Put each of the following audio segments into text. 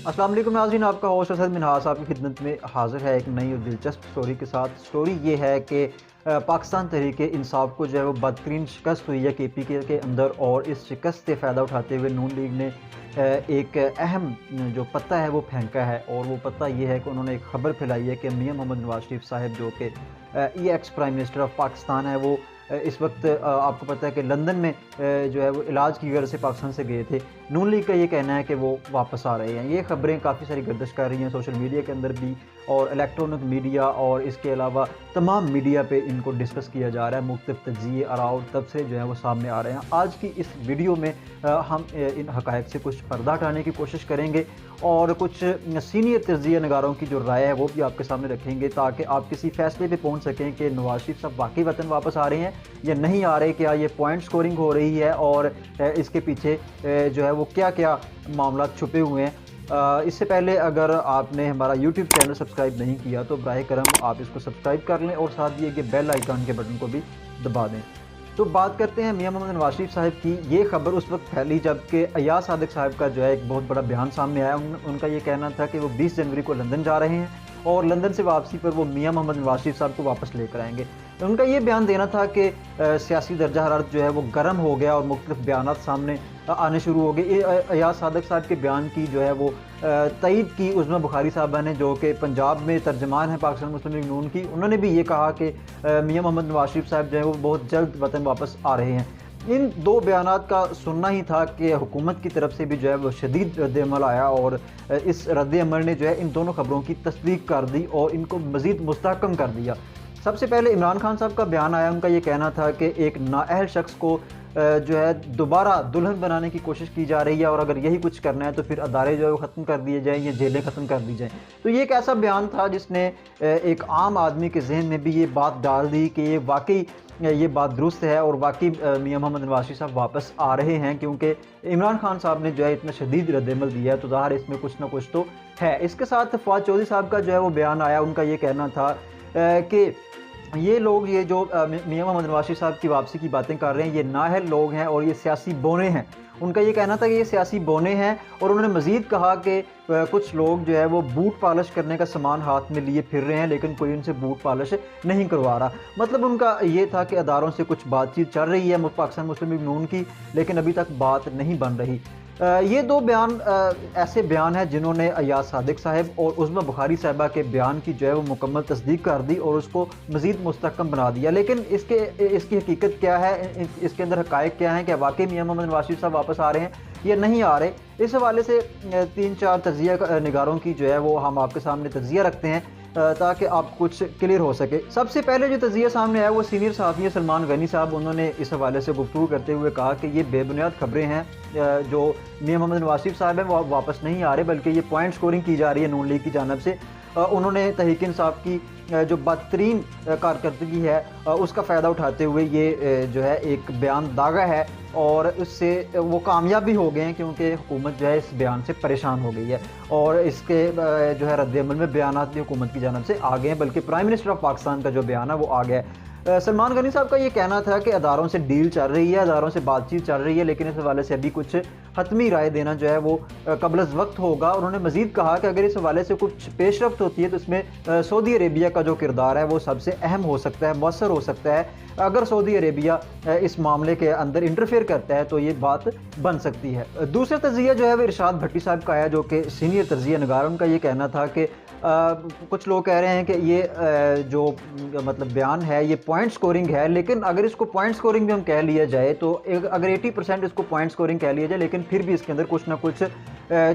अस्सलाम वालेकुम नाज़रीन, आपका होस्ट असद मिनहास आपकी खिदमत में हाज़िर है एक नई और दिलचस्प स्टोरी के साथ। स्टोरी ये है कि पाकिस्तान तहरीक-ए-इंसाफ को जो है वो बदतरीन शिकस्त हुई है KPK के अंदर, और इस शिकस्त से फ़ायदा उठाते हुए नून लीग ने एक अहम जो पत्ता है वो फेंका है। और वो पत्ता ये है कि उन्होंने एक ख़बर फैलाई है कि मियां मोहम्मद नवाज़ शरीफ साहब जो कि ex prime minister of Pakistan है, वो इस वक्त आपको पता है कि लंदन में जो है वो इलाज की गर्ज से पाकिस्तान से गए थे। नून लीग का ये कहना है कि वो वापस आ रहे हैं। ये ख़बरें काफ़ी सारी गर्दिश कर रही हैं सोशल मीडिया के अंदर भी, और इलेक्ट्रॉनिक मीडिया और इसके अलावा तमाम मीडिया पे इनको डिस्कस किया जा रहा है। मुख्तलिफ तज्ज़िये आराव तब से जो है वो सामने आ रहे हैं। आज की इस वीडियो में हम इन हक़ाइक़ से कुछ पर्दा हटाने की कोशिश करेंगे और कुछ सीनियर तज्ज़िया नगारों की जो राय है वो भी आपके सामने रखेंगे, ताकि आप किसी फ़ैसले पे पहुंच सकें कि नवाज़ शरीफ साहब वाकई वतन वापस आ रहे हैं या नहीं आ रहे। क्या ये पॉइंट स्कोरिंग हो रही है और इसके पीछे जो है वो क्या क्या मामला छुपे हुए हैं। इससे पहले अगर आपने हमारा YouTube चैनल सब्सक्राइब नहीं किया तो बराए करम आप इसको सब्सक्राइब कर लें और साथ ये बेल आइकन के बटन को भी दबा दें। तो बात करते हैं मियां मोहम्मद नवाज़ शरीफ साहब की। ये खबर उस वक्त फैली जबकि अयाज सादिक साहब का जो है एक बहुत बड़ा बयान सामने आया। उनका ये कहना था कि वो 20 जनवरी को लंदन जा रहे हैं और लंदन से वापसी पर वो मियां मोहम्मद नवाज़ शरीफ साहब को वापस लेकर आएंगे। उनका ये बयान देना था कि सियासी दर्जा हरारत जो है वो गर्म हो गया और मुख्तलिफ बयानात सामने आने शुरू हो गए। अयाज सादिक साहब के बयान की जो है वो तईद की उज़्मा बुखारी साहबा ने, जो कि पंजाब में तर्जमान है पाकिस्तान मुस्लिम लीग नून की। उन्होंने भी ये कहा कि मियां मोहम्मद नवाज़ शरीफ साहब जो है वो बहुत जल्द वतन वापस आ रहे हैं। इन दो बयानात का सुनना ही था कि हुकूमत की तरफ से भी जो है वो शदीद रद्द-ए-अमल आया, और इस रद्द-ए-अमल ने जो है इन दोनों खबरों की तस्दीक कर दी और इनको मज़ीद मुस्तहकम कर दिया। सबसे पहले इमरान खान साहब का बयान आया। उनका ये कहना था कि एक नाअहल शख्स को जो है दोबारा दुल्हन बनाने की कोशिश की जा रही है, और अगर यही कुछ करना है तो फिर अदारे जो है वो ख़त्म कर दिए जाएँ या जेलें ख़त्म कर दी जाएँ। तो ये एक ऐसा बयान था जिसने एक आम आदमी के जहन में भी ये बात डाल दी कि ये वाकई ये बात दुरुस्त है और वाकई मियां मोहम्मद नवाज़ शरीफ साहब वापस आ रहे हैं, क्योंकि इमरान खान साहब ने जो है इतना शदीद रद्द-ए-अमल दिया है, तो ज़ाहिर है इसमें कुछ ना कुछ तो है। इसके साथ फवाद चौधरी साहब का जो है वो बयान आया। उनका ये कहना था कि ये लोग, ये जो मियां मोहम्मद नवाज़ शरीफ साहब की वापसी की बातें कर रहे हैं, ये नाअहल लोग हैं और ये सियासी बौने हैं। उनका ये कहना था कि ये सियासी बौने हैं, और उन्होंने मज़ीद कहा कि कुछ लोग जो है वो बूट पॉलिश करने का सामान हाथ में लिए फिर रहे हैं, लेकिन कोई उनसे बूट पॉलिश नहीं करवा रहा। मतलब उनका ये था कि अदारों से कुछ बातचीत चल रही है पाकिस्तान मुस्लिम लीग नून की, लेकिन अभी तक बात नहीं बन रही। ये दो बयान ऐसे बयान हैं जिन्होंने अयाज सादिक साहब और उज़्मा बुखारी साहबा के बयान की जो है वो मुकम्मल तस्दीक कर दी और उसको मज़ीद मुस्तहकम बना दिया। लेकिन इसकी हकीकत क्या है, इसके अंदर हक़ाइक़ क्या हैं, क्या वाकई मियां मोहम्मद नवाज़ शरीफ साहब वापस आ रहे हैं या नहीं आ रहे। इस हवाले से 3-4 तज्ज़िया निगारों की जो है वो हम आपके सामने तज्ज़िया रखते हैं ताकि आप कुछ क्लियर हो सके। सबसे पहले जो तज़्ज़िया सामने आया वो सीनियर सहाफ़ी हैं सलमान गनी साहब। उन्होंने इस हवाले से गुफ्तगू करते हुए कहा कि ये बेबुनियाद खबरें हैं। जो मियां मोहम्मद नवाज़ शरीफ साहब हैं वो वापस नहीं आ रहे, बल्कि ये पॉइंट स्कोरिंग की जा रही है नून लीग की जानिब से। उन्होंने तहरीक-ए-इंसाफ की जो बदतरीन कारकर्दगी है उसका फ़ायदा उठाते हुए ये जो है एक बयान दागा है, और उससे वो कामयाब भी हो गए हैं, क्योंकि हुकूमत जो है इस बयान से परेशान हो गई है और इसके जो है रद्द-ए-अमल में बयानात भी हुकूमत की जानिब से आ गए हैं, बल्कि प्राइम मिनिस्टर ऑफ पाकिस्तान का जो बयान है वो आ गया है। सलमान गनी साहब का ये कहना था कि अदारों से डील चल रही है, अदारों से बातचीत चल रही है, लेकिन इस हवाले से अभी कुछ हतमी राय देना जो है वो क़ब्ल-अज़-वक़्त होगा। उन्होंने मज़ीद कहा कि अगर इस हवाले से कुछ पेशरफ़्त होती है तो इसमें सऊदी अरेबिया का जो किरदार है वो सबसे अहम हो सकता है, मौसर हो सकता है। अगर सऊदी अरेबिया इस मामले के अंदर इंटरफेयर करता है तो ये बात बन सकती है। दूसरा तज़्ज़िया जो है वो इरशाद भट्टी साहब का है, जो कि सीनियर तज़्ज़िया निगार। उनका ये कहना था कि कुछ लोग कह रहे हैं कि ये जो मतलब बयान है ये पॉइंट स्कोरिंग है, लेकिन अगर इसको पॉइंट स्कोरिंग भी हम कह लिया जाए तो अगर 80% इसको पॉइंट स्कोरिंग कह लिया जाए, लेकिन फिर भी इसके अंदर कुछ ना कुछ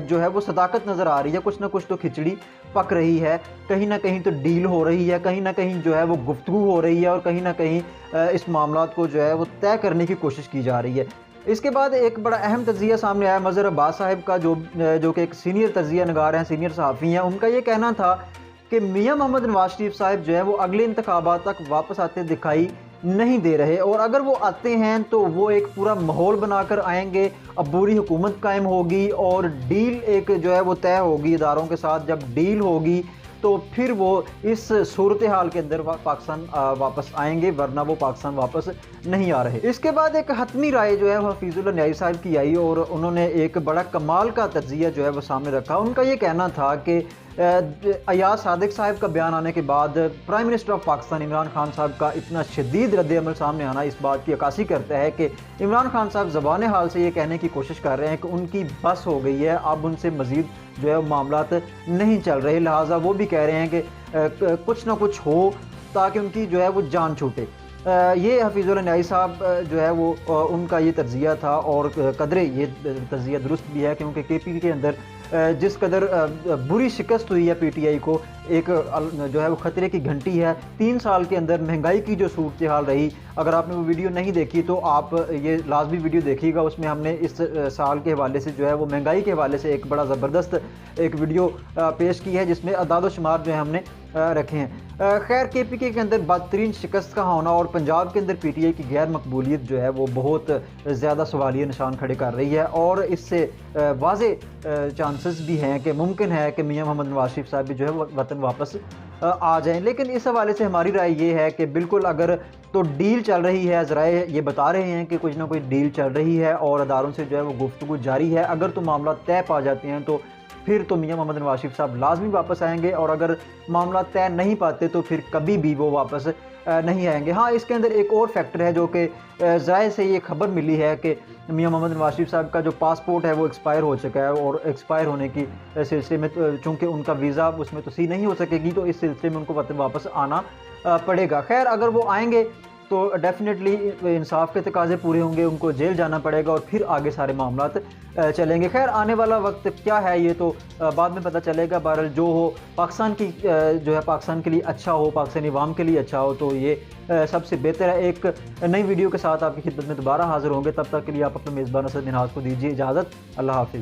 जो है वो सदाकत नज़र आ रही है, कुछ ना कुछ तो खिचड़ी पक रही है, कहीं ना कहीं तो डील हो रही है, कहीं ना कहीं जो है वो गुफ्तगू हो रही है, और कहीं ना कहीं इस मामलात को जो है वो तय करने की कोशिश की जा रही है। इसके बाद एक बड़ा अहम तज़्ज़िया सामने आया मज़हर अब्बास साहब का, जो कि एक सीनियर तज़्ज़िया निगार हैं, सीनियर सहाफ़ी हैं। उनका ये कहना था कि मियां मोहम्मद नवाज़ शरीफ साहब जो है वो अगले इंतखाबात तक वापस आते दिखाई नहीं दे रहे, और अगर वो आते हैं तो वो एक पूरा माहौल बनाकर आएंगे, अबूरी हुकूमत कायम होगी और डील एक जो है वो तय होगी इदारों के साथ। जब डील होगी तो फिर वो इस सूरत हाल के अंदर पाकिस्तान वापस आएंगे, वरना वो पाकिस्तान वापस नहीं आ रहे। इसके बाद एक हतमी राय जो है वो हफीजुल्लाह न्याई साहब की आई और उन्होंने एक बड़ा कमाल का तज्जिया जो है वो सामने रखा। उनका ये कहना था कि अयाज सादिक साहब का बयान आने के बाद prime minister of Pakistan Imran Khan साहब का इतना शदीद रद्द-ए-अमल सामने आना इस बात की अक्कासी करता है कि इमरान खान साहब ज़बान हाल से ये कहने की कोशिश कर रहे हैं कि उनकी बस हो गई है, अब उनसे मज़ीद जो है मामलात नहीं चल रहे, लिहाजा वो भी कह रहे हैं कि कुछ ना कुछ हो ताकि उनकी जो है वो जान छूटे। ये हफीजुल्लाह न्याई साहब जो है वो उनका ये तज्जिया था और कदरे ये तज्जिया दुरुस्त भी है, क्योंकि KP के अंदर जिस कदर बुरी शिकस्त हुई है PTI को, एक जो है वो ख़तरे की घंटी है। 3 साल के अंदर महंगाई की जो सूरत हाल रही, अगर आपने वो वीडियो नहीं देखी तो आप ये लाजमी वीडियो देखिएगा। उसमें हमने इस साल के हवाले से जो है वो महंगाई के हवाले से एक बड़ा ज़बरदस्त एक वीडियो पेश की है, जिसमें अदाद व शुमार जो है हमने रखे हैं। खैर KP के अंदर बदतरीन शिकस्त का होना और पंजाब के अंदर PTI की गैर मकबूलियत जो है वो बहुत ज़्यादा सवालिया निशान खड़े कर रही है और इससे वाज़े चांसेस भी हैं कि मुमकिन है कि मियां मोहम्मद नवाज शरीफ साहब भी जो है वो वतन वापस आ जाएं। लेकिन इस हवाले से हमारी राय ये है कि बिल्कुल अगर तो डील चल रही है, ज़राए ये बता रहे हैं कि कुछ ना कुछ डील चल रही है और अदारों से जो है वो गुफ्तगू जारी है। अगर तो मामला तय पा जाते हैं तो फिर तो मियां मोहम्मद नवाज शरीफ साहब लाजमी वापस आएंगे, और अगर मामला तय नहीं पाते तो फिर कभी भी वो वापस नहीं आएंगे। हाँ, इसके अंदर एक और फैक्टर है जो कि ज़ाहिर से ये खबर मिली है कि मियां मोहम्मद नवाज शरीफ साहब का जो पासपोर्ट है वो एक्सपायर हो चुका है और एक्सपायर होने की सिलसिले में चूँकि उनका वीज़ा उसमें तस्दीक नहीं हो सकेगी, तो इस सिलसिले में उनको वतन वापस आना पड़ेगा। खैर, अगर वो आएंगे तो डेफिनेटली इंसाफ के तकाजे पूरे होंगे, उनको जेल जाना पड़ेगा और फिर आगे सारे मामलात चलेंगे। खैर, आने वाला वक्त क्या है ये तो बाद में पता चलेगा। बहरहाल जो हो पाकिस्तान की जो है पाकिस्तान के लिए अच्छा हो, पाकिस्तानी अवाम के लिए अच्छा हो, तो ये सबसे बेहतर है। एक नई वीडियो के साथ आपकी खिदमत में दोबारा हाजिर होंगे, तब तक के लिए आप अपने मेज़बान असद मिनहाज को दीजिए इजाज़त। अल्लाह हाफ़िज़।